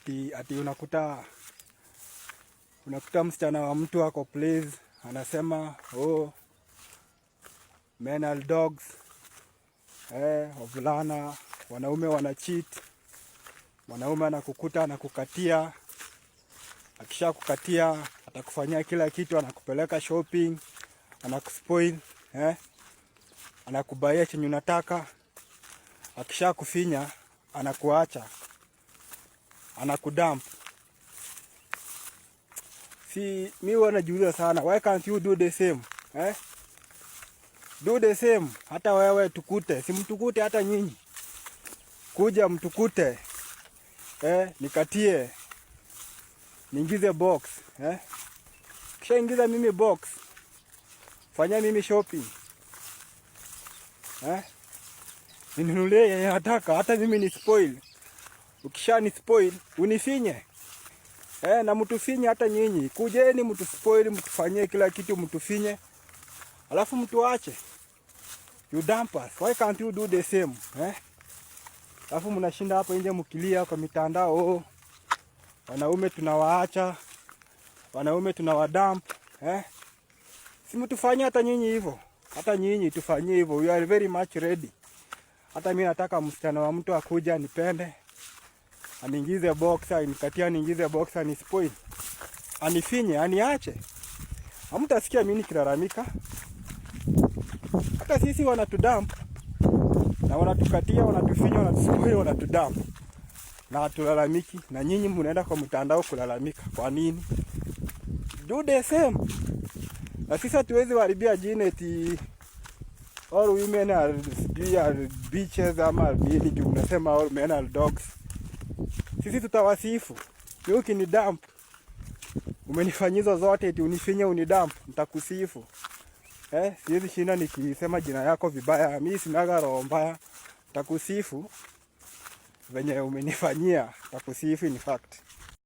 ati unakuta msichana wa mtu ako please, anasema oh men are dogs, wavulana wanaume wana cheat, mwanaume anakukuta anakukatia, akisha kukatia atakufanyia kila kitu, anakupeleka shopping, anakuspoil, anakubaia chenye unataka, akisha kufinya anakuacha, anakudump. Si mimi wanajiuliza sana, why can't you do the same? Do the same. Hata wewe tukute, si mtukute hata nyinyi. Kuja mtukute. Nikatie. Niingize box, Kisha ingiza mimi box. Fanya mimi shopping. Ninunulie yenye nataka, hata mimi ni spoil. Ukisha ni spoil, unifinye. Na mtufinye hata nyinyi. Kujeni mtu spoil, mtufanyie kila kitu, mtufinye. Alafu mtu ache. You dump us. Why can't you do the same? Alafu mnashinda hapo nje mkilia kwa mitandao, wanaume tunawaacha, wanaume tunawadump, Si mtufanyie hata nyinyi hivyo. Hata nyinyi tufanyie hivyo. We are very much ready. Hata mimi nataka msichana wa mtu akuja nipende, aniingize boxer, nikatia niingize boxer, ni spoil, anifinye, aniache. Hamtasikia mimi nikilalamika. Hata sisi wanatudump na wanatukatia, wanatufinya, wanatuspoil, wanatudump na hatulalamiki, na nyinyi mnaenda kwa mtandao kulalamika. Kwa nini? Do the same. Na sisi hatuwezi kuharibia jina eti all women are bitches ama nini, tunasema all men are dogs. Sisi tutawasifu. Wewe ukinidump, umenifanyiza zote eti unifinye unidump, nitakusifu. Siwezi shinda nikisema jina yako vibaya. Mimi sinaga roho mbaya. Nitakusifu venye umenifanyia, nitakusifu in fact.